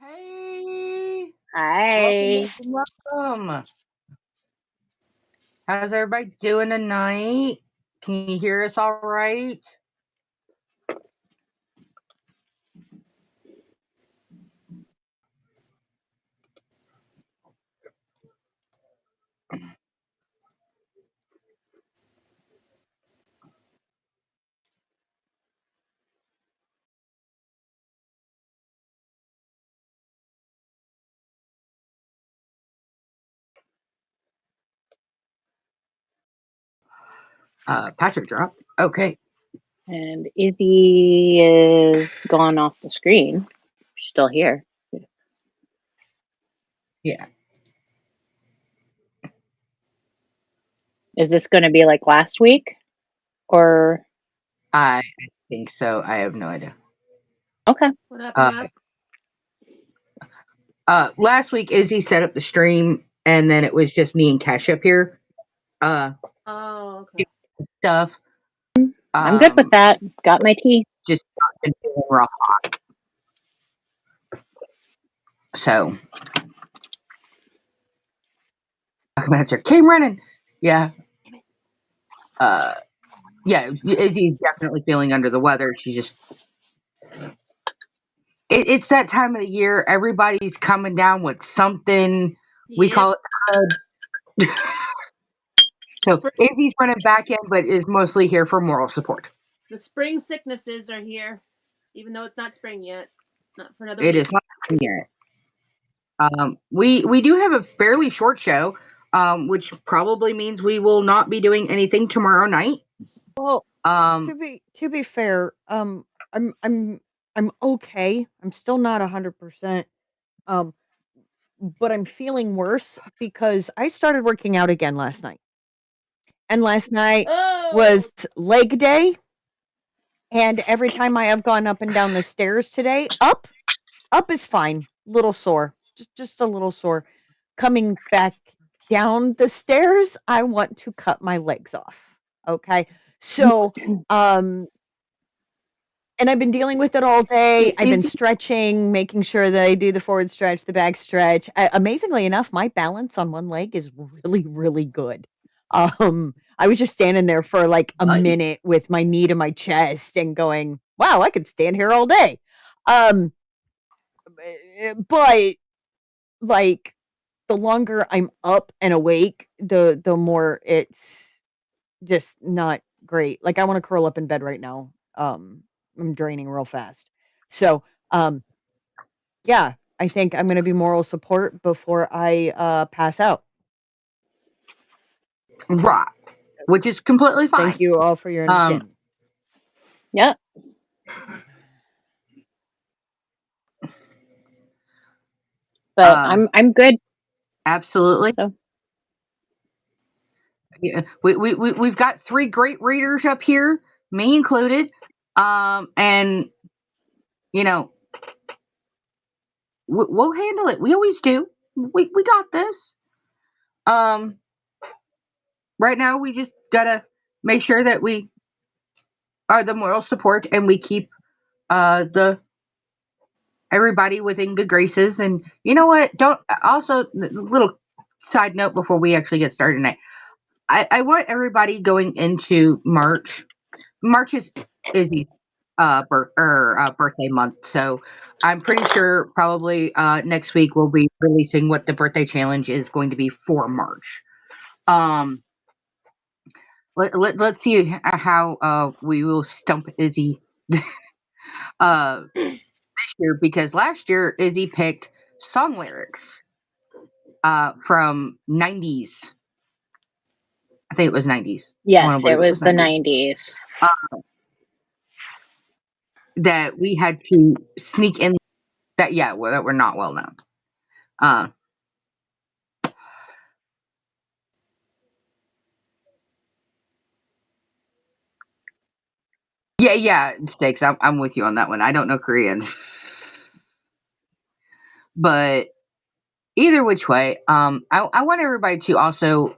Hey, welcome, Hi. welcome, welcome. How's everybody doing tonight? Can you hear us all right? Patrick drop. Okay. And Izzy is gone off the screen. She's still here. Yeah. Is this going to be like last week? Or. I think so. I have no idea. Okay. What happened Last week Izzy set up the stream and then it was just me and Cash up here. Oh, okay. Stuff. I'm good with that. Got my tea. Just been feeling rough. So answer came running. Yeah. Yeah, Izzy's definitely feeling under the weather. She's just it's that time of the year. Everybody's coming down with something. We call it the HUD. So Izzy's running back in, but is mostly here for moral support. The spring sicknesses are here, even though it's not spring yet. Not for another It week. is not spring yet. We do have a fairly short show, which probably means we will not be doing anything tomorrow night. Well, to be fair, I'm okay. I'm still not 100%. But I'm feeling worse because I started working out again last night. And last night was leg day. And every time I have gone up and down the stairs today, up is fine. Little sore. Just a little sore. Coming back down the stairs, I want to cut my legs off. Okay. So, and I've been dealing with it all day. I've been stretching, making sure that I do the forward stretch, the back stretch. Amazingly enough, my balance on one leg is really, really good. I was just standing there for like a minute with my knee to my chest and going, wow, I could stand here all day. But like the longer I'm up and awake, the more it's just not great. Like I want to curl up in bed right now. I'm draining real fast. So, yeah, I think I'm going to be moral support before I pass out. Right. Which is completely fine. Thank you all for your understanding. Yep. But I'm good. Absolutely. So. Yeah, we've got 3 great readers up here, me included. And you know, we'll handle it. We always do. We got this. Right now we just gotta make sure that we are the moral support and we keep the everybody within good graces. And you know what? Don't also little side note before we actually get started tonight. I want everybody going into March. March is Izzy's birthday month, so I'm pretty sure probably next week we'll be releasing what the birthday challenge is going to be for March. Let's see how we will stump Izzy this year, because last year Izzy picked song lyrics from 90s. I think it was 90s. Yes, it was the 90s. That we had to sneak in that that were not well known. Yeah, Stakes. I'm with you on that one. I don't know Korean, but either which way, I want everybody to also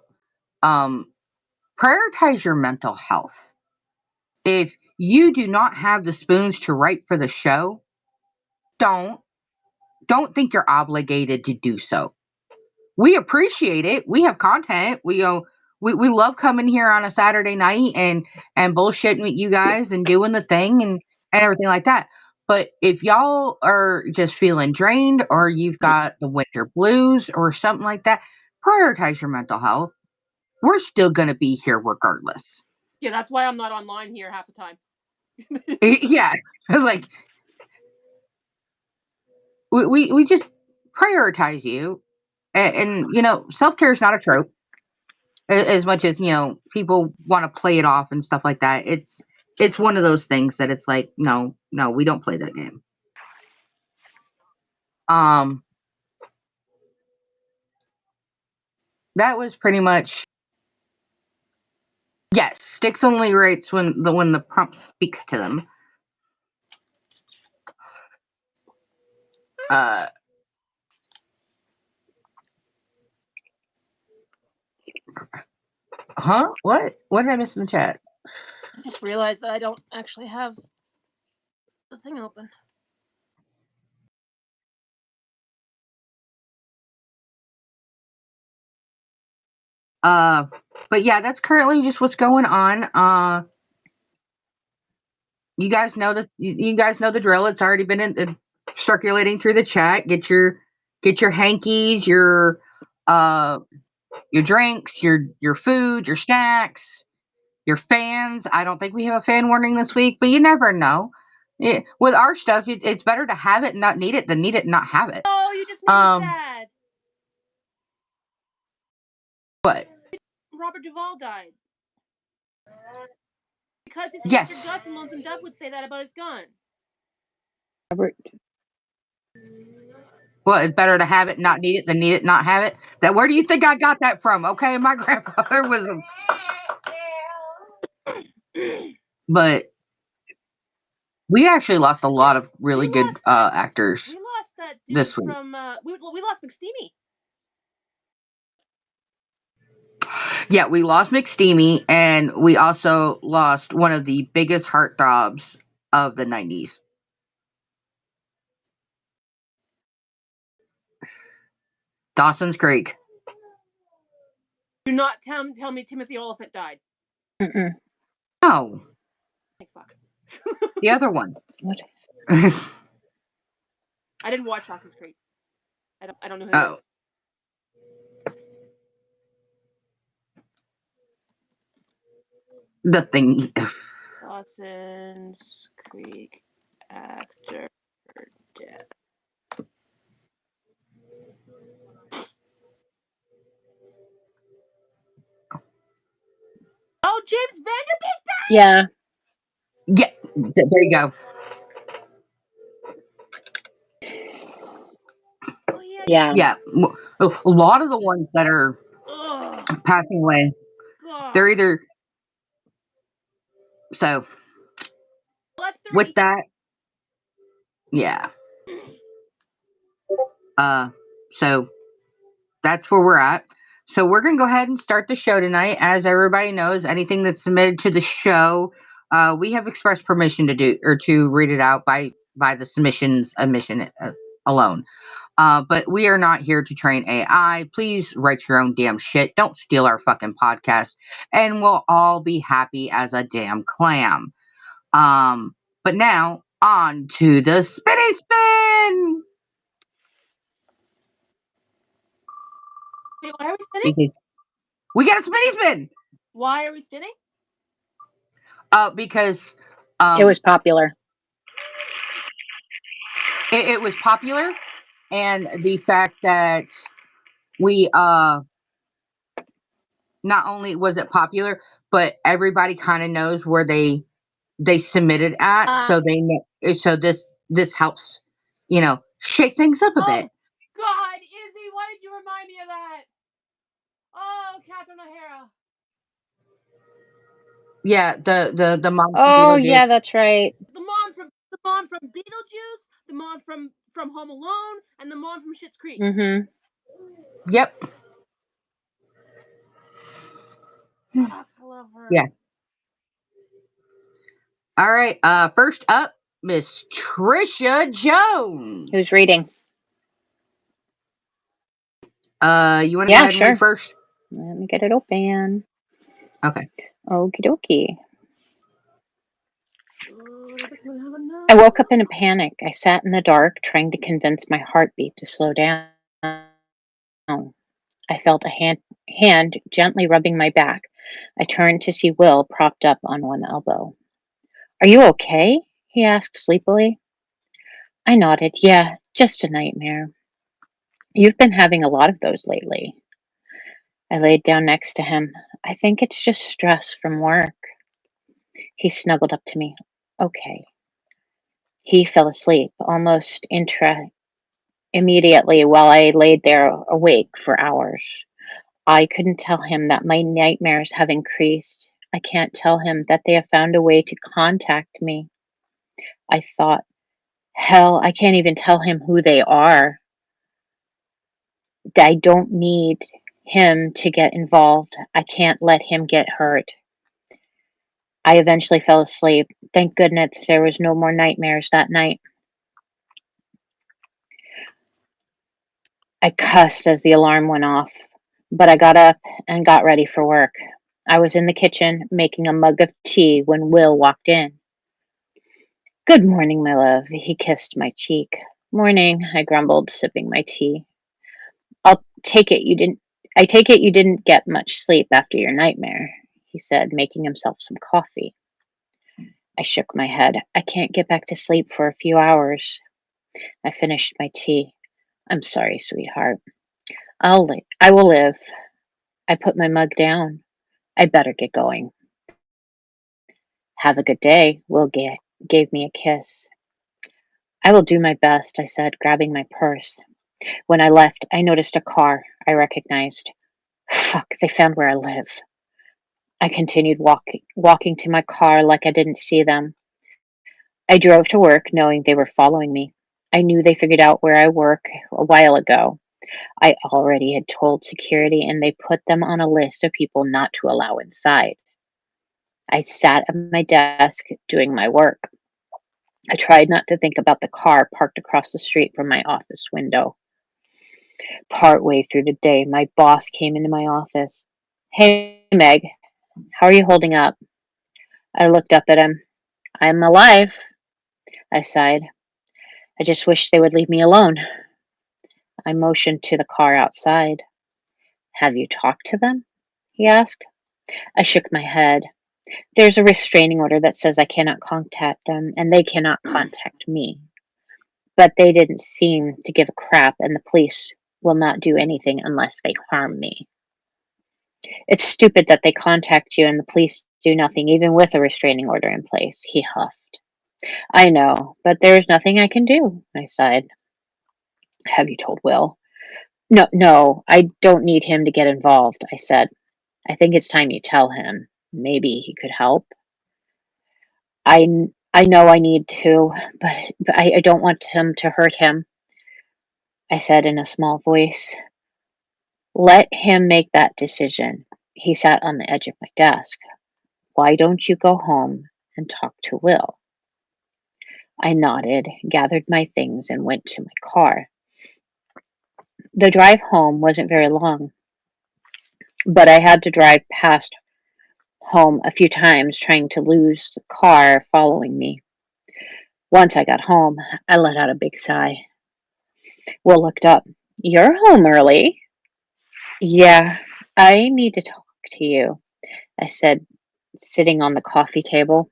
prioritize your mental health. If you do not have the spoons to write for the show, don't don't think you're obligated to do so. We appreciate it. We have content. We love coming here on a Saturday night and bullshitting with you guys and doing the thing and everything like that. But if y'all are just feeling drained or you've got the winter blues or something like that, prioritize your mental health. We're still going to be here regardless. Yeah, that's why I'm not online here half the time. Yeah. I was like, we just prioritize you. And you know, self-care is not a trope as much as, you know, people want to play it off and stuff like that. It's one of those things that it's like, no, we don't play that game. That was pretty much, yes, Styx only rates when the prompt speaks to them. Huh? What did I miss in the chat? I just realized that I don't actually have the thing open. But yeah, that's currently just what's going on. You guys know the drill. It's already been circulating through the chat. Get your hankies, your drinks, your food, your snacks, your fans. I don't think we have a fan warning this week, but you never know. With our stuff, it's better to have it and not need it than need it and not have it. Oh, you just made me sad. What? Robert Duvall died. Because his character Gus in Lonesome Dove would say that about his gun. Robert. Well, it's better to have it, not need it, than need it, not have it. Where do you think I got that from? Okay, my grandfather was but we actually lost a lot of really good actors. We lost that dude this week. from we lost McSteamy. Yeah, we lost McSteamy, and we also lost one of the biggest heartthrobs of the 90s. Dawson's Creek. Do not tell me Timothy Oliphant died. Mm-mm. No. Thank fuck. The other one. What? I didn't watch Dawson's Creek. I don't know who. Oh. The thing. Dawson's Creek actor death. Oh, James Vanderbeek died? Yeah. Yeah, there you go. Oh, Yeah. Yeah. A lot of the ones that are passing away, they're either. So, well, that's 30. With that, yeah. So that's where we're at. So we're going to go ahead and start the show tonight. As everybody knows, anything that's submitted to the show, we have expressed permission to do or to read it out by the submissions admission alone. But we are not here to train AI. Please write your own damn shit. Don't steal our fucking podcast, and we'll all be happy as a damn clam. But now on to the spinny spin. Wait, why are we spinning? We got a spinny spin. Why are we spinning? Because it was popular. It was popular, and the fact that we not only was it popular, but everybody kind of knows where they submitted at, so they know. So this helps, you know, shake things up a bit. God, Izzy, why did you remind me of that? Oh, Catherine O'Hara. Yeah, the mom. Oh yeah, that's right. The mom from Beetlejuice, the mom from Home Alone, and the mom from Schitt's Creek. Mm-hmm. Yep. I love her. Yeah. All right. First up, Miss Trisha Jones. Who's reading? You want to go Yeah, ahead and read sure. first? Let me get it open. Okay. Okie dokie. I I woke up in a panic. I sat in the dark, trying to convince my heartbeat to slow down. I felt a hand gently rubbing my back. I turned to see Will propped up on one elbow. Are you okay? He asked sleepily. I nodded. Yeah, just a nightmare. You've been having a lot of those lately. I laid down next to him. I think it's just stress from work. He snuggled up to me. Okay. He fell asleep almost immediately while I laid there awake for hours. I couldn't tell him that my nightmares have increased. I can't tell him that they have found a way to contact me. I thought, hell, I can't even tell him who they are. I don't need him to get involved. I can't let him get hurt. I eventually fell asleep. Thank goodness there was no more nightmares that night. I cussed as the alarm went off, but I got up and got ready for work. I was in the kitchen making a mug of tea when Will walked in. Good morning, my love. He kissed my cheek. Morning, I grumbled, sipping my tea. I'll take it you didn't I take it you didn't get much sleep after your nightmare, he said, making himself some coffee. I shook my head. I can't get back to sleep for a few hours. I finished my tea. I'm sorry, sweetheart. I will live. I put my mug down. I better get going. Have a good day, gave me a kiss. I will do my best, I said, grabbing my purse. When I left, I noticed a car I recognized. Fuck, they found where I live. I continued walking to my car like I didn't see them. I drove to work knowing they were following me. I knew they figured out where I work a while ago. I already had told security and they put them on a list of people not to allow inside. I sat at my desk doing my work. I tried not to think about the car parked across the street from my office window. Partway through the day, my boss came into my office. Hey, Meg, how are you holding up? I looked up at him. I'm alive, I sighed. I just wish they would leave me alone. I motioned to the car outside. Have you talked to them? He asked. I shook my head. There's a restraining order that says I cannot contact them, and they cannot contact me. But they didn't seem to give a crap, and the police will not do anything unless they harm me. It's stupid that they contact you and the police do nothing, even with a restraining order in place, he huffed. I know, but there's nothing I can do, I sighed. Have you told Will? No, I don't need him to get involved, I said. I think it's time you tell him. Maybe he could help. I know I need to, but I don't want him to hurt him, I said in a small voice. Let him make that decision. He sat on the edge of my desk. Why don't you go home and talk to Will? I nodded, gathered my things, and went to my car. The drive home wasn't very long, but I had to drive past home a few times trying to lose the car following me. Once I got home, I let out a big sigh. Will looked up. You're home early. Yeah, I need to talk to you, I said, sitting on the coffee table.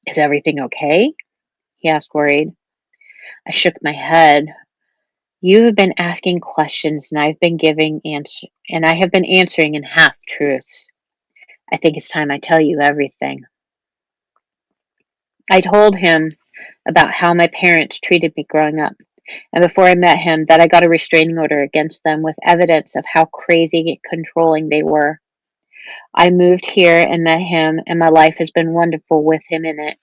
Is everything okay? He asked, worried. I shook my head. You have been asking questions and I have been answering in half truths. I think it's time I tell you everything. I told him about how my parents treated me growing up, and before I met him, that I got a restraining order against them with evidence of how crazy and controlling they were. I moved here and met him, and my life has been wonderful with him in it.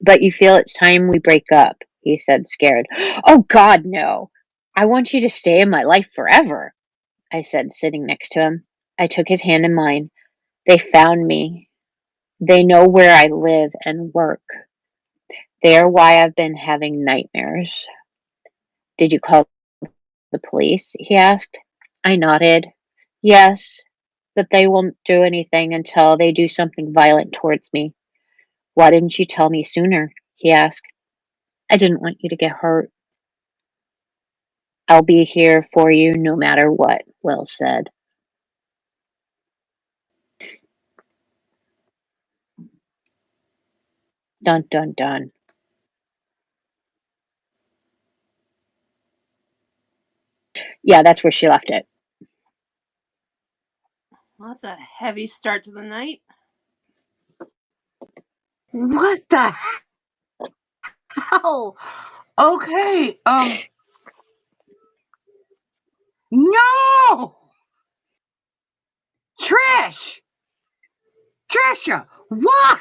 But you feel it's time we break up, he said, scared. Oh, God, no. I want you to stay in my life forever, I said, sitting next to him. I took his hand in mine. They found me. They know where I live and work. They are why I've been having nightmares. Did you call the police?" he asked. I nodded. "Yes, but they won't do anything until they do something violent towards me." "Why didn't you tell me sooner?" he asked. "I didn't want you to get hurt." "I'll be here for you no matter what," Will said. Dun dun dun. Yeah, that's where she left it. Well, that's a heavy start to the night. What the hell? Okay. No! Trish! Trisha! What?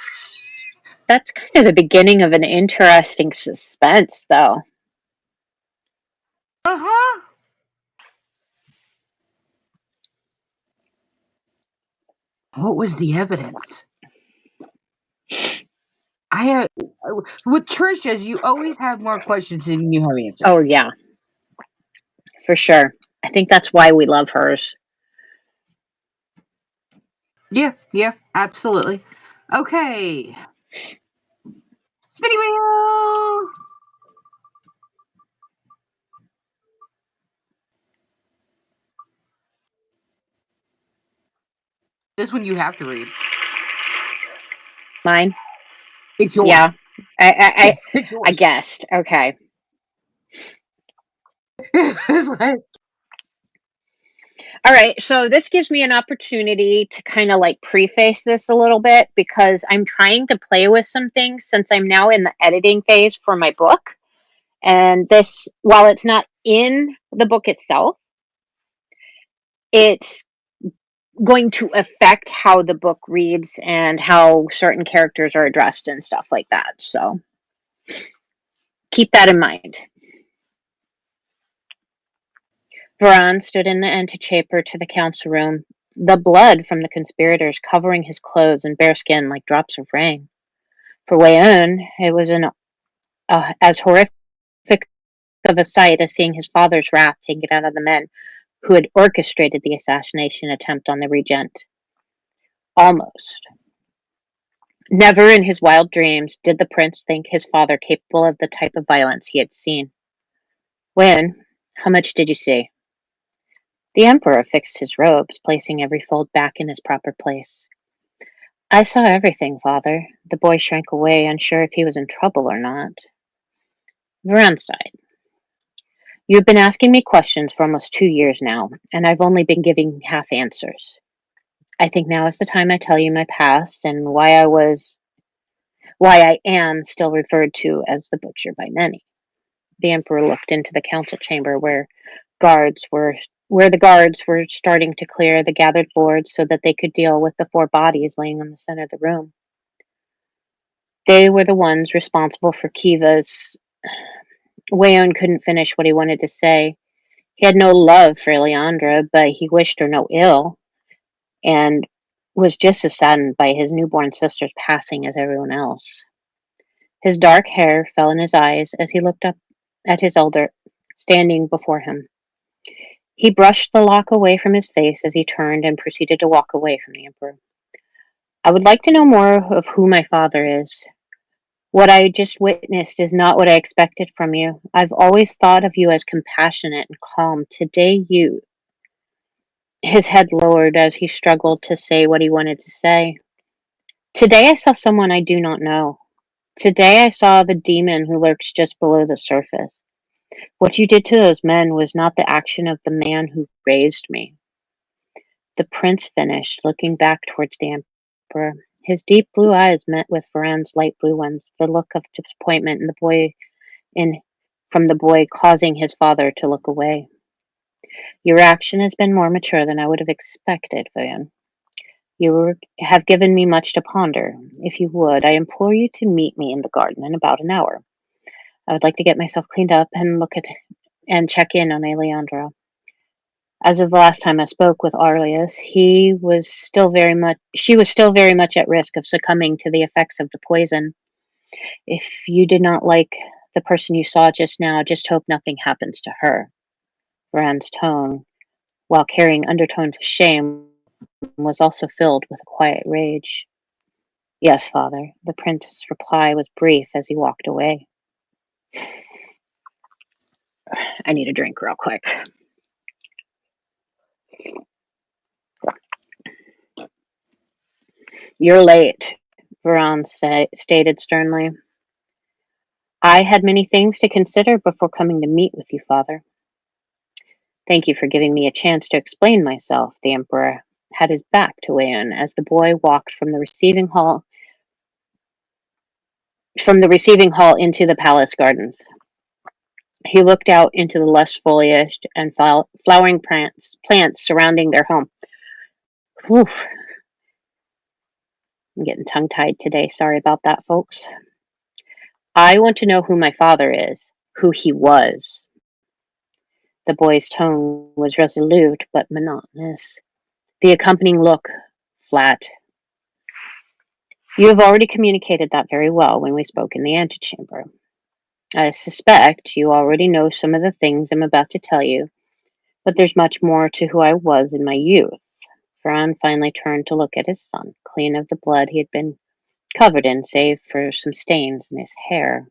That's kind of the beginning of an interesting suspense, though. Uh-huh. What was the evidence? I have with Trisha's. You always have more questions than you have answers. Oh, yeah, for sure. I think that's why we love hers. Yeah, absolutely. Okay, spinny wheel. This one you have to read. Mine? It's yours. Yeah. I It's I yours. guessed. Okay. It's like, All right. So this gives me an opportunity to kind of like preface this a little bit because I'm trying to play with some things since I'm now in the editing phase for my book. And this, while it's not in the book itself, it's going to affect how the book reads and how certain characters are addressed and stuff like that. So keep that in mind. Varan stood in the antechamber to the council room, the blood from the conspirators covering his clothes and bare skin like drops of rain. For Wayon, it was as horrific of a sight as seeing his father's wrath taken out of the men who had orchestrated the assassination attempt on the regent. Almost. Never in his wild dreams did the prince think his father capable of the type of violence he had seen. When? How much did you see? The emperor fixed his robes, placing every fold back in its proper place. I saw everything, father. The boy shrank away, unsure if he was in trouble or not. Varan sighed. You've been asking me questions for almost 2 years now, and I've only been giving half answers. I think now is the time I tell you my past and why I am still referred to as the butcher by many. The emperor looked into the council chamber where the guards were starting to clear the gathered boards so that they could deal with the 4 bodies laying in the center of the room. They were the ones responsible for Kiva's. Wayon couldn't finish what he wanted to say. He had no love for Leandra, but he wished her no ill, and was just as saddened by his newborn sister's passing as everyone else. His dark hair fell in his eyes as he looked up at his elder standing before him. He brushed the lock away from his face as he turned and proceeded to walk away from the emperor. I would like to know more of who my father is. What I just witnessed is not what I expected from you. I've always thought of you as compassionate and calm. Today you. His head lowered as he struggled to say what he wanted to say. Today I saw someone I do not know. Today I saw the demon who lurks just below the surface. What you did to those men was not the action of the man who raised me. The prince finished, looking back towards the emperor. His deep blue eyes met with Varan's light blue ones, the look of disappointment in from the boy causing his father to look away. Your action has been more mature than I would have expected, Varan. Have given me much to ponder. If you would, I implore you to meet me in the garden in about an hour. I would like to get myself cleaned up and check in on Aleandro. As of the last time I spoke with Arlius, she was still very much at risk of succumbing to the effects of the poison. If you did not like the person you saw just now, just hope nothing happens to her. Varan's tone, while carrying undertones of shame, was also filled with a quiet rage. Yes, father. The prince's reply was brief as he walked away. I need a drink real quick. You're late, Varan stated sternly. I had many things to consider before coming to meet with you, father. Thank you for giving me a chance to explain myself. The emperor had his back to Wayan as the boy walked from the receiving hall into the palace gardens. He looked out into the lush foliage and flowering plants surrounding their home. Whew, I'm getting tongue-tied today. Sorry about that, folks. I want to know who my father is, who he was. The boy's tone was resolute but monotonous. The accompanying look, flat. You have already communicated that very well when we spoke in the antechamber. I suspect you already know some of the things I'm about to tell you, but there's much more to who I was in my youth. Fran finally turned to look at his son, clean of the blood he had been covered in, save for some stains in his hair,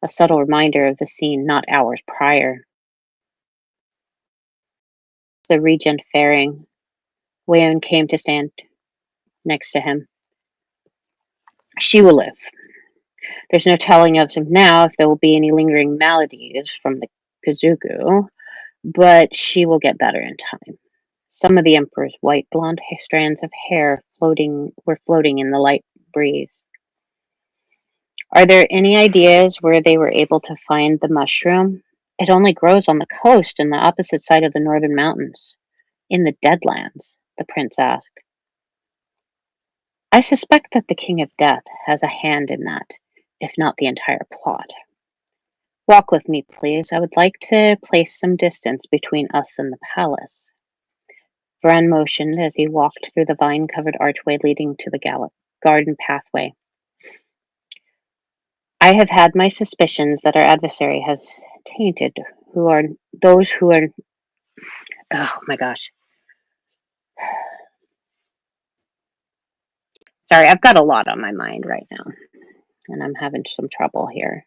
a subtle reminder of the scene not hours prior. The regent faring, Wayon came to stand next to him. She will live. There's no telling as of now if there will be any lingering maladies from the Kazugu, but she will get better in time. Some of the emperor's white blonde strands of hair were floating in the light breeze. Are there any ideas where they were able to find the mushroom? It only grows on the coast and the opposite side of the northern mountains, in the Deadlands, the prince asked. I suspect that the King of Death has a hand in that, if not the entire plot. Walk with me, please. I would like to place some distance between us and the palace. Varan motioned as he walked through the vine-covered archway leading to the garden pathway. I have had my suspicions that our adversary has tainted those who are... Oh my gosh. Sorry, I've got a lot on my mind right now, and I'm having some trouble here.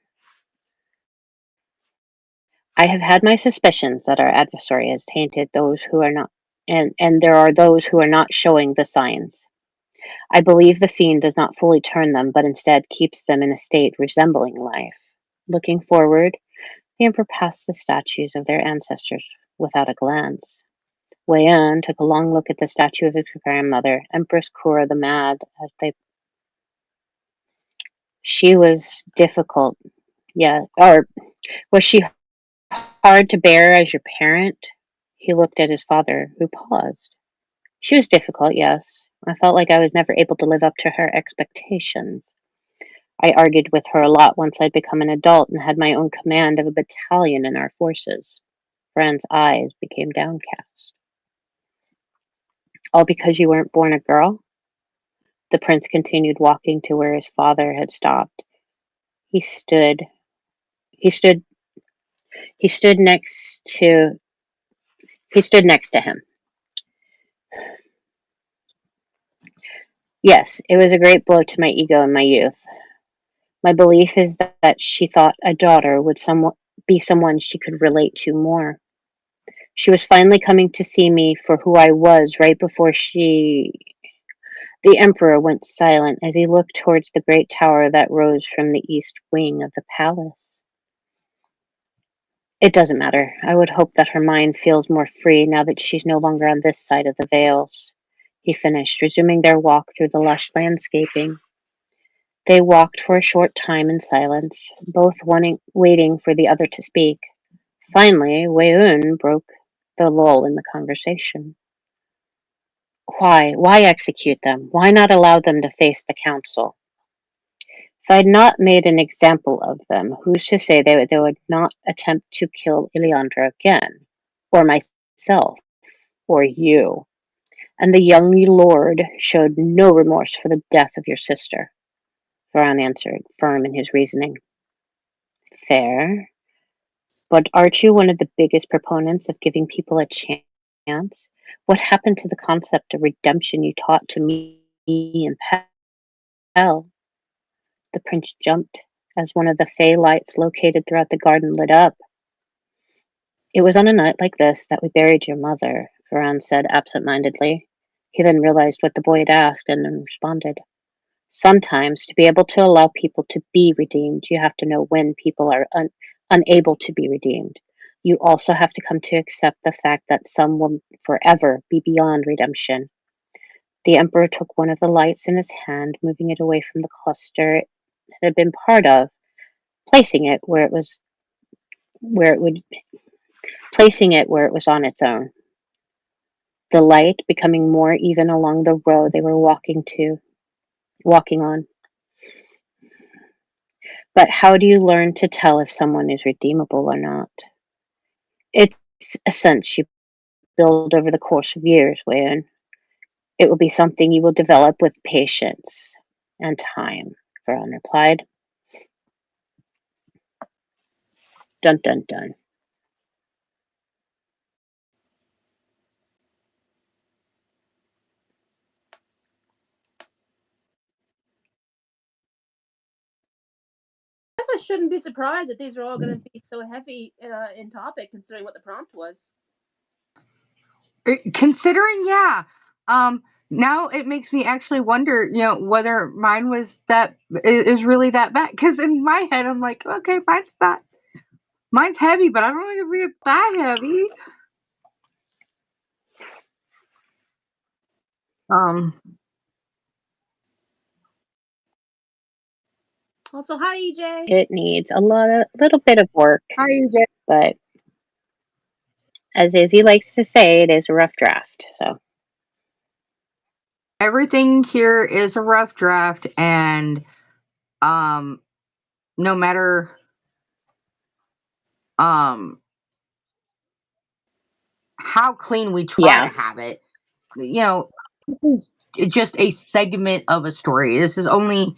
I have had my suspicions that our adversary has tainted those who are not, and there are those who are not showing the signs. I believe the fiend does not fully turn them, but instead keeps them in a state resembling life. Looking forward, the emperor passed the statues of their ancestors without a glance. Wayan took a long look at the statue of his grandmother, Empress Kura the Mad. She was difficult, yeah, or was she hard to bear as your parent? He looked at his father, who paused. She was difficult, yes. I felt like I was never able to live up to her expectations. I argued with her a lot once I'd become an adult and had my own command of a battalion in our forces. Fran's eyes became downcast. All because you weren't born a girl? The prince continued walking to where his father had stopped. He stood he stood he stood next to him. Yes, it was a great blow to my ego in my youth. My belief is that she thought a daughter would be someone she could relate to more. She was finally coming to see me for who I was right before The emperor went silent as he looked towards the great tower that rose from the east wing of the palace. It doesn't matter. I would hope that her mind feels more free now that she's no longer on this side of the veils. He finished, resuming their walk through the lush landscaping. They walked for a short time in silence, both waiting for the other to speak. Finally, Weun broke the lull in the conversation. Why? Why execute them? Why not allow them to face the council? If I had not made an example of them, who's to say they would not attempt to kill Ileandra again? Or myself? Or you? And the young lord showed no remorse for the death of your sister. Varan answered, firm in his reasoning. Fair. But aren't you one of the biggest proponents of giving people a chance? What happened to the concept of redemption you taught to me and Pell? The prince jumped as one of the fey lights located throughout the garden lit up. It was on a night like this that we buried your mother, Varan said absent-mindedly. He then realized what the boy had asked and then responded. Sometimes, to be able to allow people to be redeemed, you have to know when people are unable to be redeemed. You also have to come to accept the fact that some will forever be beyond redemption. The Emperor took one of the lights in his hand, moving it away from the cluster it had been part of, placing it where it was on its own. The light becoming more even along the road they were walking on. But how do you learn to tell if someone is redeemable or not? It's a sense you build over the course of years, Wayan. It will be something you will develop with patience and time, Varan replied. Dun dun dun. I guess I shouldn't be surprised that these are all going to be so heavy in topic, considering what the prompt was. Considering, yeah. Now it makes me actually wonder, whether mine was is really that bad. Because in my head, I'm like, okay, mine's heavy, but I don't really think it's that heavy. Also, hi, EJ. It needs a little bit of work, Hi, EJ. but as Izzy likes to say, it is a rough draft. So Everything here is a rough draft, and no matter how clean we try to have it, this is just a segment of a story. This is only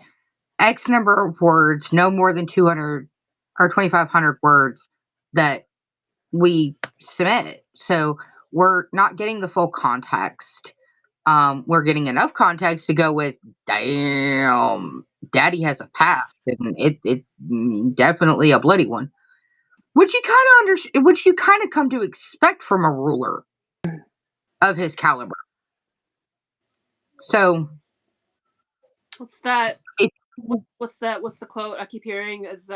X number of words, no more than 200 or 2,500 words that we submit. So we're not getting the full context. We're getting enough context to go with, damn, daddy has a past, and it definitely a bloody one, which you kind of come to expect from a ruler of his caliber. So What's that? it, What's that? What's the quote I keep hearing? Is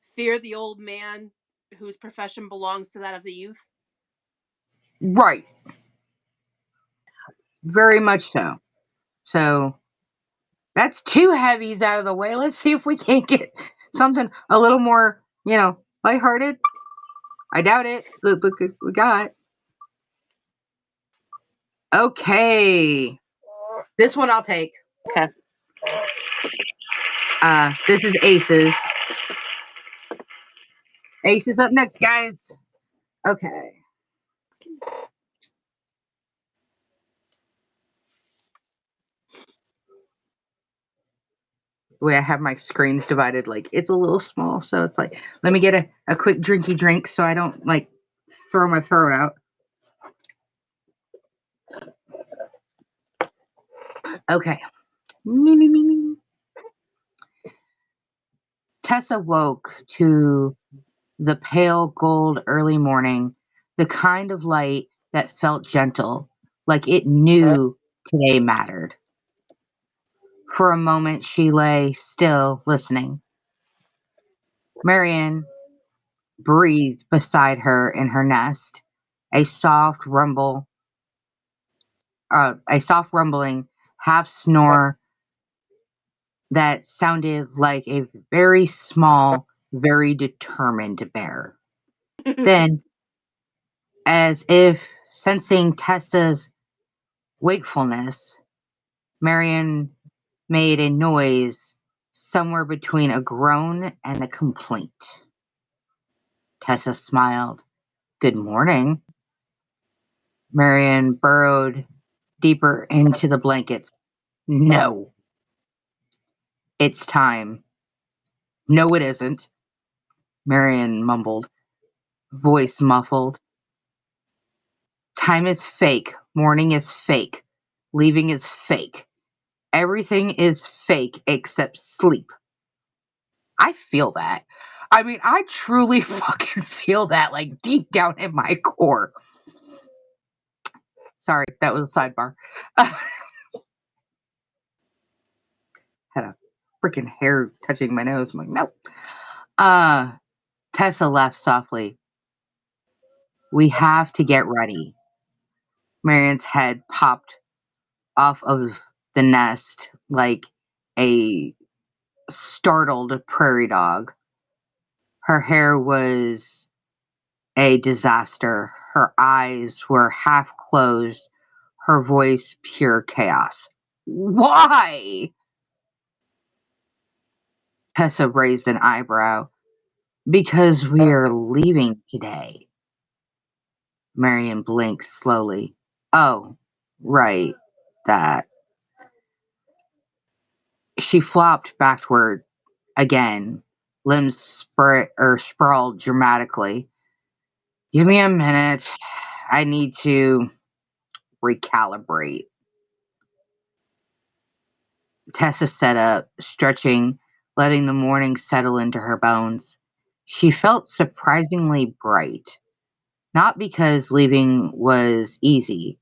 fear the old man whose profession belongs to that of the youth. right, very much so. So that's two heavies out of the way. Let's see if we can't get something a little more, lighthearted. I doubt it. Look we got. Okay. This one I'll take. okay. This is Aces. Aces up next, guys. Okay. The way I have my screens divided, like it's a little small, so it's like, let me get a quick drinky drink so I don't like throw my throat out. Okay. Me. Tessa woke to the pale gold early morning, the kind of light that felt gentle, like it knew today mattered. For a moment, she lay still, listening. Marian breathed beside her in her nest, a soft rumbling, half snore that sounded like a very small, very determined bear. Then, as if sensing Tessa's wakefulness, Marian made a noise somewhere between a groan and a complaint. Tessa smiled. Good morning. Marian burrowed deeper into the blankets. No, it's time. No, it isn't, Marian mumbled. voice muffled. Time is fake. Morning is fake. Leaving is fake. Everything is fake except sleep. I feel that. I mean, I truly fucking feel that, like, deep down in my core. Sorry, that was a sidebar. Had a freaking hair touching my nose. I'm like, no. Tessa laughed softly. We have to get ready. Marion's head popped off of the nest like a startled prairie dog. Her hair was a disaster. Her eyes were half closed. Her voice pure chaos. Why? Tessa raised an eyebrow. Because we are leaving today. Marion blinked slowly. Oh, right, that. She flopped backward again, limbs sprawled dramatically. Give me a minute. I need to recalibrate. Tessa sat up, stretching, letting the morning settle into her bones. She felt surprisingly bright, not because leaving was easy,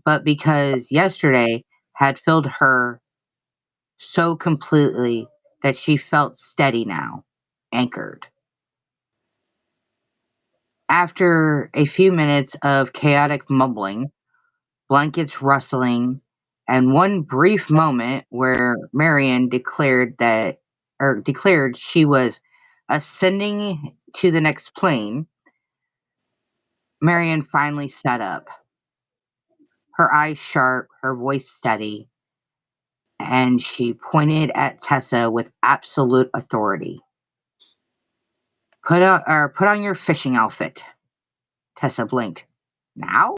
but because yesterday had filled her so completely that she felt steady now, anchored. After a few minutes of chaotic mumbling, blankets rustling, and one brief moment where Marion declared she was ascending to the next plane, Marion finally sat up, her eyes sharp, her voice steady, and she pointed at Tessa with absolute authority. Put on your fishing outfit. Tessa blinked. Now?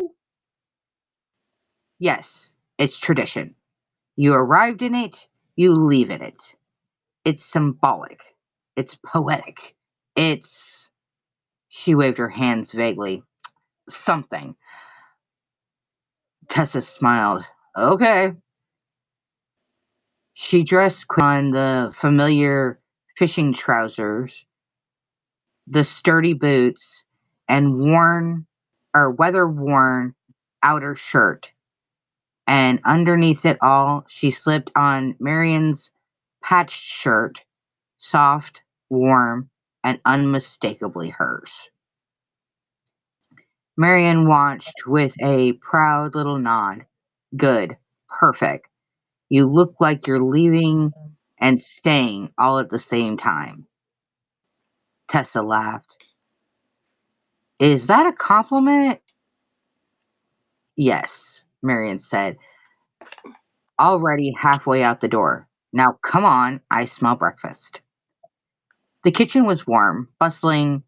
Yes, it's tradition. You arrived in it, you leave in it. It's symbolic. It's poetic. It's. She waved her hands vaguely. Something. Tessa smiled. Okay. She dressed on the familiar fishing trousers, the sturdy boots, and weather worn outer shirt. And underneath it all, she slipped on Marion's patched shirt, soft, warm, and unmistakably hers. Marion watched with a proud little nod. Good. Perfect. You look like you're leaving and staying all at the same time. Tessa laughed. Is that a compliment? Yes, Marion said, already halfway out the door. Now come on, I smell breakfast. The kitchen was warm, bustling,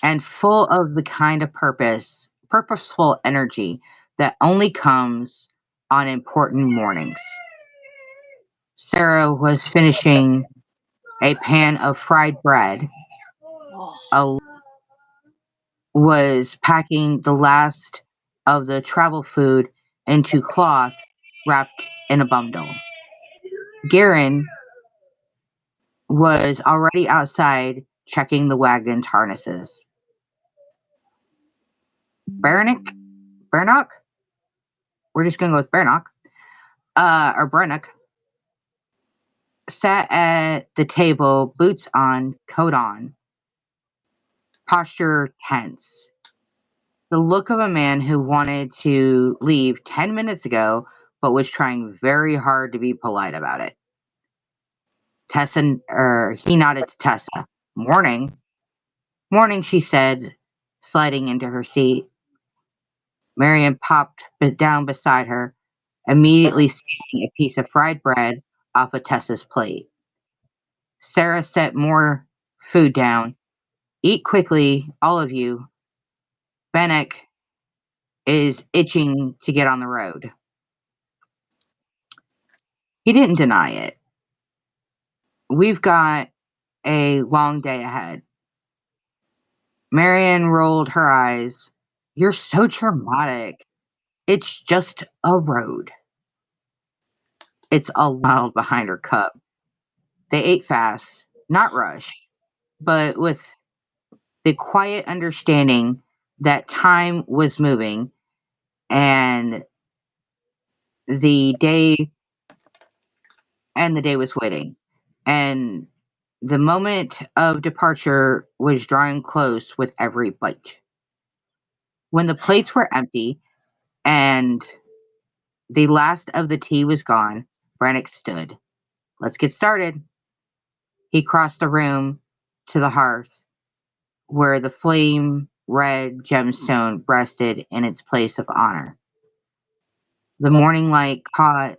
and full of the kind of purposeful energy that only comes on important mornings. Sarah was finishing a pan of fried bread, Oh. was packing the last of the travel food into cloth wrapped in a bundle. Garen was already outside checking the wagon's harnesses. Bernock? We're just gonna go with Bernock. Or Brennock, sat at the table, boots on, coat on, posture tense. The look of a man who wanted to leave 10 minutes ago, but was trying very hard to be polite about it. He nodded to Tessa. Morning. Morning, she said, sliding into her seat. Marion popped down beside her, immediately scooping a piece of fried bread off of Tessa's plate. Sarah set more food down. Eat quickly, all of you. Bennick is itching to get on the road. He didn't deny it. We've got a long day ahead. Marion rolled her eyes. You're so dramatic. It's just a road. It's a loud behind her cup. They ate fast, not rushed, but with the quiet understanding that time was moving and the day the day was waiting. And the moment of departure was drawing close with every bite. When the plates were empty and the last of the tea was gone, Brannock stood. Let's get started. He crossed the room to the hearth where the flame red gemstone rested in its place of honor. The morning light caught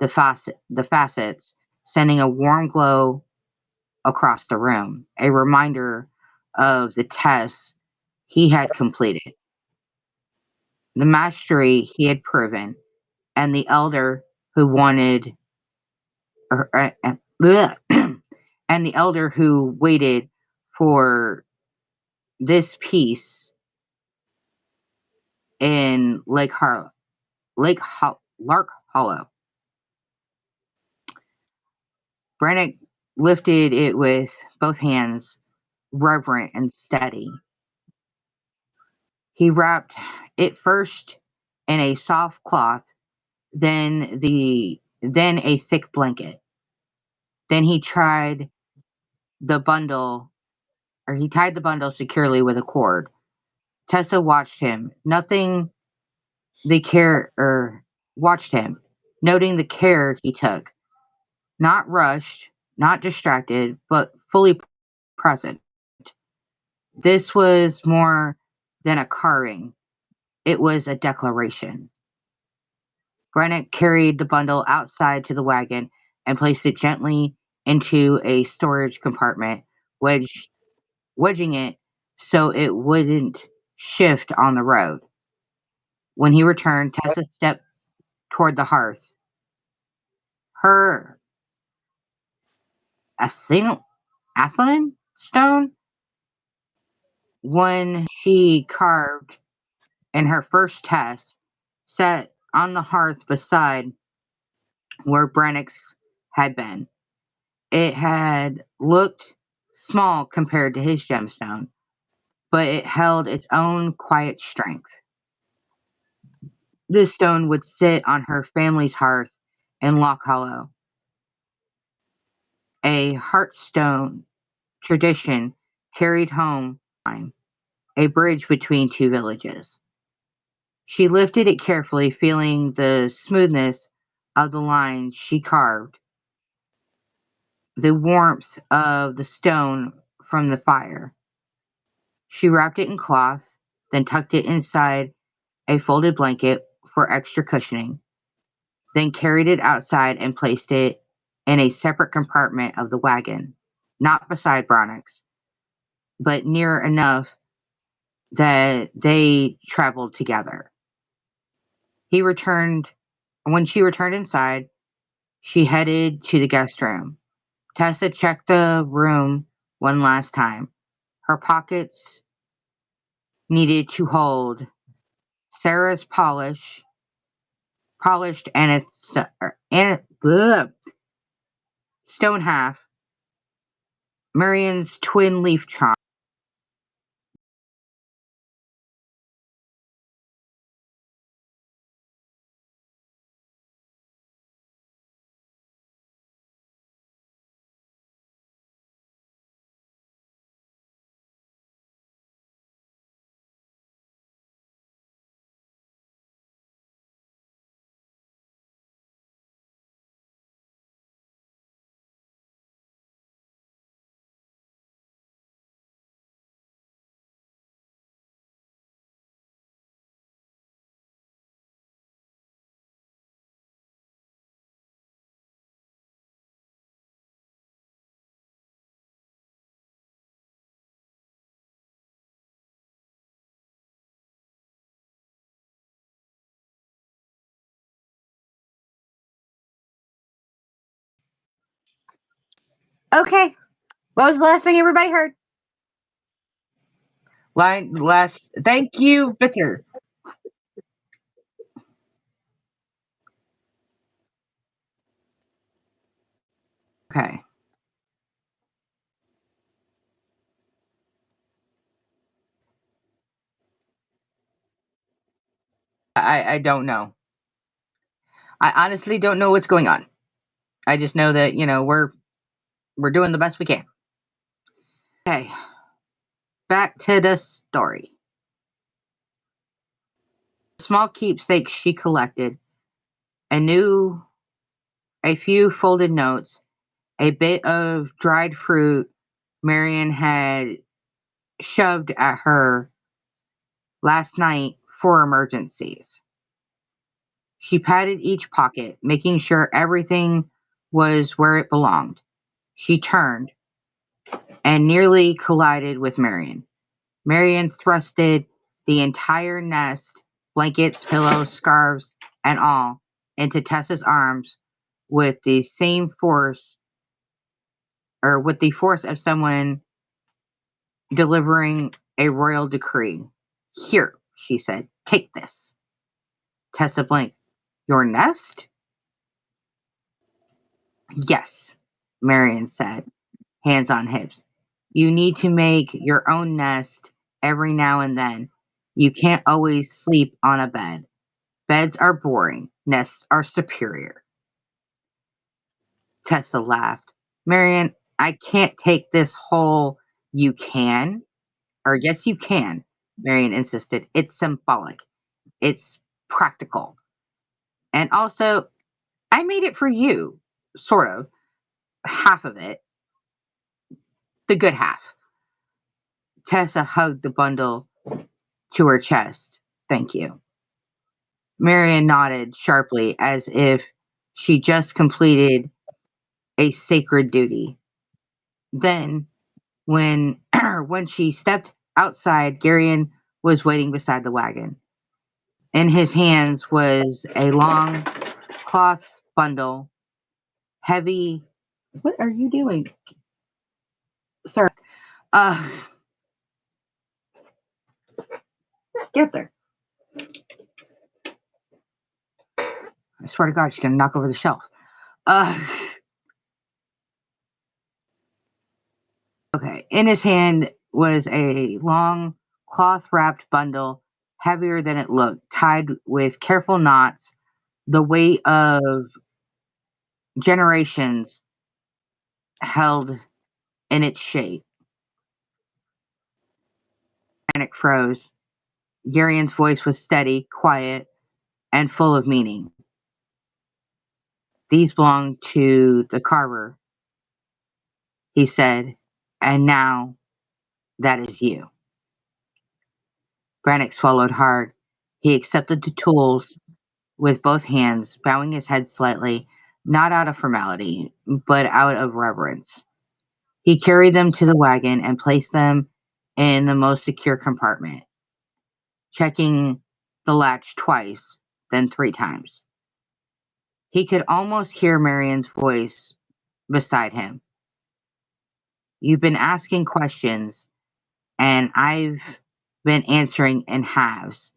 the facets, sending a warm glow across the room, a reminder of the test he had completed, the mastery he had proven, and the elder who wanted, or, and the elder who waited for this piece in Lark Hollow. Brannock lifted it with both hands, reverent and steady. He wrapped it first in a soft cloth, then a thick blanket. Then he tied the bundle securely with a cord. Tessa watched him, watched him, noting the care he took. Not rushed, not distracted, but fully present. This was more than a carving. It was a declaration. Brannock carried the bundle outside to the wagon and placed it gently into a storage compartment, wedging it so it wouldn't shift on the road. When he returned, Tessa stepped toward the hearth. Her Athlon stone, one she carved in her first test, sat on the hearth beside where Brannock's had been. It had looked small compared to his gemstone, but it held its own quiet strength. This stone would sit on her family's hearth in Loch Hollow, a hearthstone tradition carried home, a bridge between two villages. She lifted it carefully, feeling the smoothness of the lines she carved, the warmth of the stone from the fire. She wrapped it in cloth, then tucked it inside a folded blanket for extra cushioning, then carried it outside and placed it in a separate compartment of the wagon, not beside Brannock's, but near enough that they traveled together. He returned When she returned inside, she headed to the guest room. Tessa checked the room one last time. Her pockets needed to hold Sarah's polished stone half, Marion's twin leaf charm. Okay, what was the last thing everybody heard? Line last. Thank you, Bitter. Okay. I don't know. I honestly don't know what's going on. I just know that we're doing the best we can. Okay, back to the story. Small keepsakes she collected, a new a few folded notes, a bit of dried fruit Marion had shoved at her last night for emergencies. She patted each pocket, making sure everything was where it belonged. She turned and nearly collided with Marion. Marion thrusted the entire nest, blankets, pillows, scarves, and all, into Tessa's arms with the same force, or with the force of someone delivering a royal decree. Here, she said, take this. Tessa blinked. Your nest? Yes, Marion said, hands on hips. You need to make your own nest every now and then. You can't always sleep on a bed. Beds are boring, nests are superior. Tessa laughed. Marion, I can't take this whole you can, or yes, you can, Marion insisted. It's symbolic, it's practical. And also, I made it for you, sort of, half of it, the good half. Tessa hugged the bundle to her chest. Thank you. Marion nodded sharply as if she just completed a sacred duty. Then, when when she stepped outside, Garion was waiting beside the wagon. In his hands was a long cloth bundle, heavy. What are you doing, sir? Uh, get up there. I swear to God, she's gonna knock over the shelf. Uh, okay. In his hand was a long cloth wrapped bundle, heavier than it looked, tied with careful knots, the weight of generations held in its shape. Panic froze. Garion's voice was steady, quiet, and full of meaning. These belong to the carver, he said, and now that is you. Brannick swallowed hard. He accepted the tools with both hands, bowing his head slightly, not out of formality, but out of reverence. He carried them to the wagon and placed them in the most secure compartment, checking the latch twice, then 3 times. He could almost hear Marion's voice beside him. You've been asking questions, and I've been answering in halves.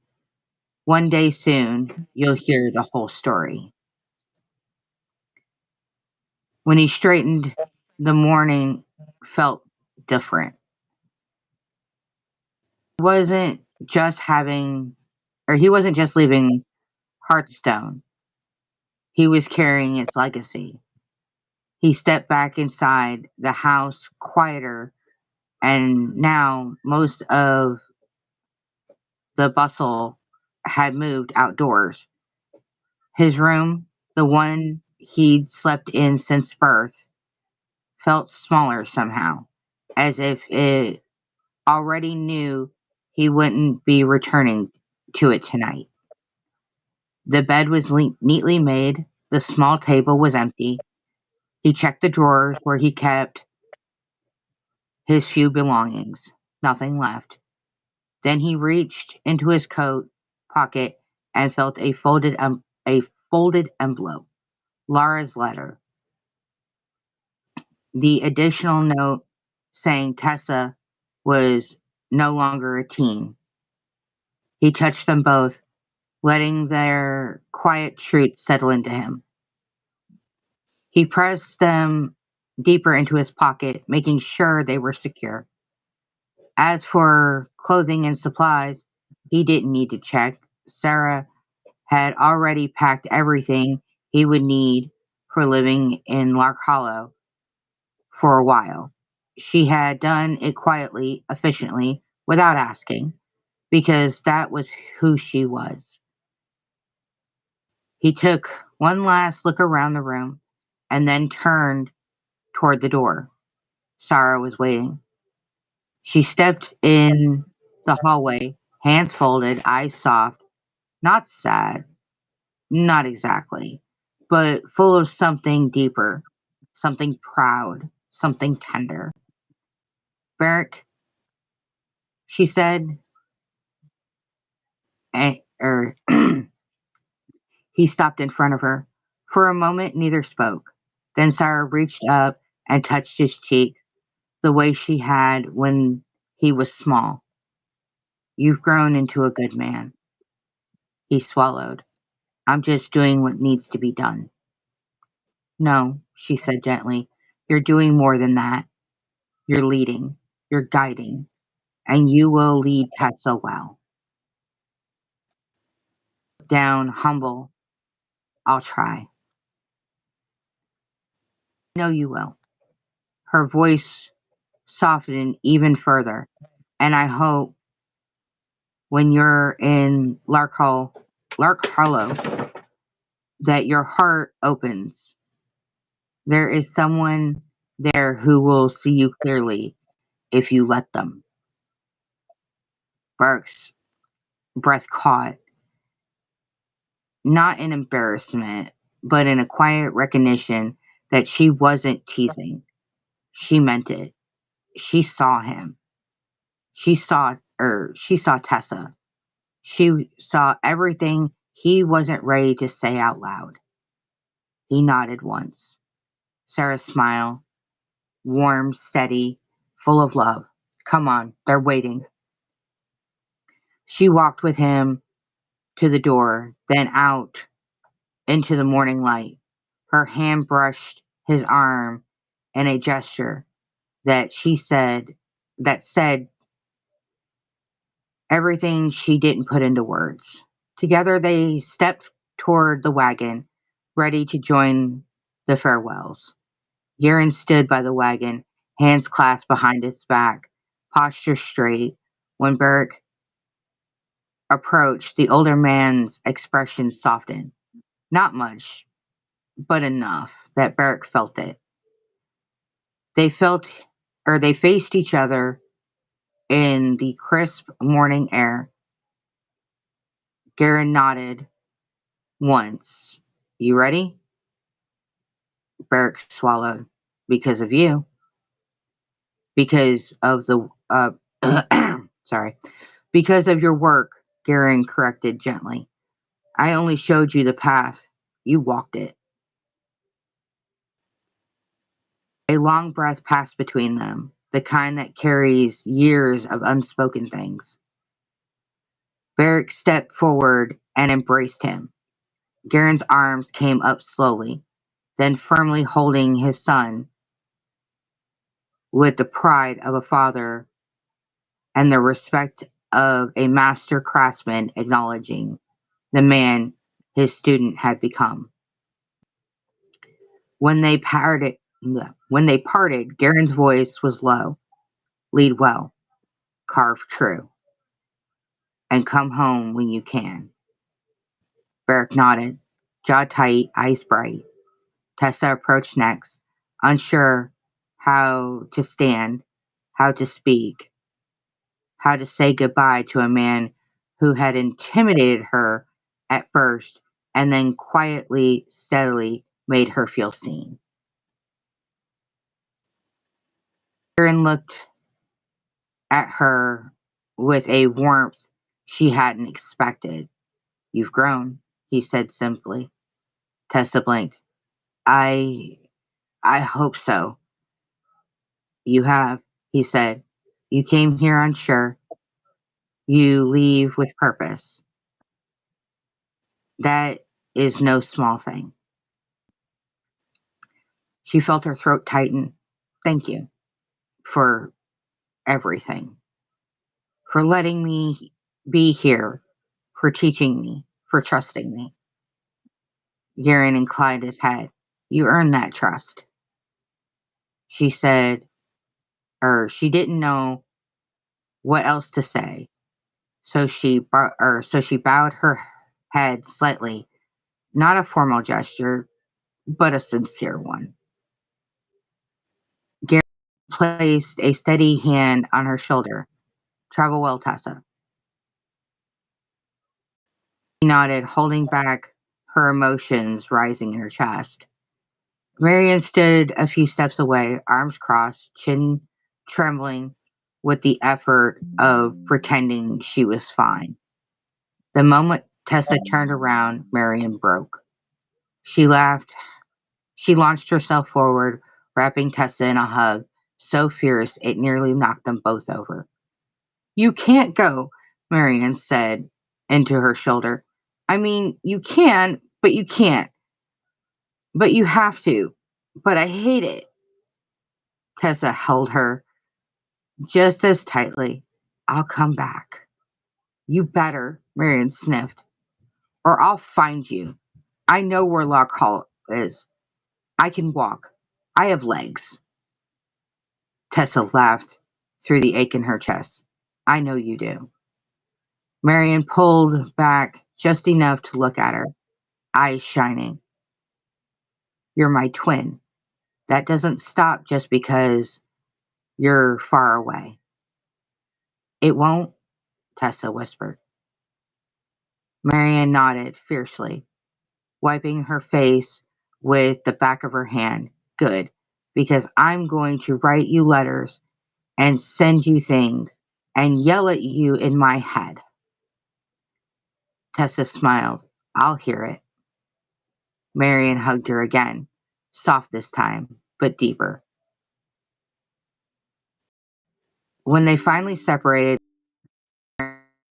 One day soon, you'll hear the whole story. When he straightened, the morning felt different. He wasn't just having, he wasn't just leaving Hearthstone. He was carrying its legacy. He stepped back inside the house, quieter, and now most of the bustle had moved outdoors. His room, the one he'd slept in since birth, felt smaller somehow, as if it already knew he wouldn't be returning to it tonight. The bed was neatly made, the small table was empty. He checked the drawers where he kept his few belongings. Nothing left. Then he reached into his coat pocket and felt a folded envelope. Laura's letter. The additional note saying Tessa was no longer a teen. He touched them both, letting their quiet truth settle into him. He pressed them deeper into his pocket, making sure they were secure. As for clothing and supplies, he didn't need to check. Sarah had already packed everything he would need for living in Lark Hollow for a while. She had done it quietly, efficiently, without asking, because that was who she was. He took one last look around the room and then turned toward the door. Sarah was waiting. She stepped in the hallway, hands folded, eyes soft, not sad, not exactly, but full of something deeper, something proud, something tender. Beric, she said, or he stopped in front of her. For a moment, neither spoke. Then Sarah reached up and touched his cheek the way she had when he was small. You've grown into a good man. He swallowed. I'm just doing what needs to be done. No, she said gently. You're doing more than that. You're leading. You're guiding. And you will lead Tessa well. Down, humble. I'll try. I know you will. Her voice softened even further. And I hope when you're in Lark Hollow, that your heart opens. There is someone there who will see you clearly if you let them. Burke's breath caught, not in embarrassment, but in a quiet recognition that she wasn't teasing. She meant it. She saw him. She saw Tessa. She saw everything he wasn't ready to say out loud. He nodded once. Sarah's smile, warm, steady, full of love. Come on, they're waiting. She walked with him to the door, then out into the morning light. Her hand brushed his arm in a gesture that said everything she didn't put into words. Together they stepped toward the wagon, ready to join the farewells. Garen stood by the wagon, hands clasped behind his back, posture straight. When Beric approached, the older man's expression softened. Not much, but enough that Beric felt it. They felt they faced each other in the crisp morning air. Garen nodded once. You ready? Beric swallowed. Because of you. Because of the sorry. Because of your work, Garen corrected gently. I only showed you the path. You walked it. A long breath passed between them, the kind that carries years of unspoken things. Beric stepped forward and embraced him. Garen's arms came up slowly, then firmly holding his son with the pride of a father and the respect of a master craftsman acknowledging the man his student had become. When they parted, Garen's voice was low. Lead well, carve true, and come home when you can. Beric nodded, jaw tight, eyes bright. Tessa approached next, unsure how to stand, how to speak, how to say goodbye to a man who had intimidated her at first and then quietly, steadily made her feel seen. Aaron looked at her with a warmth she hadn't expected. You've grown, he said simply. Tessa blinked. I hope so. You have, he said. You came here unsure. You leave with purpose. That is no small thing. She felt her throat tighten. Thank you for everything, for letting me be here, for teaching me, for trusting me. Garen inclined his head. You earned that trust. She said, or she didn't know what else to say, so she bowed her head slightly, not a formal gesture, but a sincere one. Gary placed a steady hand on her shoulder. Travel well, Tessa. She nodded, holding back her emotions rising in her chest. Marian stood a few steps away, arms crossed, chin trembling with the effort of pretending she was fine. The moment Tessa turned around, Marian broke. She laughed. She launched herself forward, wrapping Tessa in a hug so fierce it nearly knocked them both over. You can't go, Marian said into her shoulder. I mean, you can, but you can't. But you have to. But I hate it. Tessa held her just as tightly. I'll come back. You better, Marian sniffed, or I'll find you. I know where Lock Hall is. I can walk. I have legs. Tessa laughed through the ache in her chest. I know you do. Marian pulled back just enough to look at her, eyes shining. You're my twin. That doesn't stop just because you're far away. It won't, Tessa whispered. Marian nodded fiercely, wiping her face with the back of her hand. Good, because I'm going to write you letters and send you things and yell at you in my head. Tessa smiled. I'll hear it. Marian hugged her again, soft this time, but deeper. When they finally separated,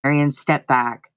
Marian stepped back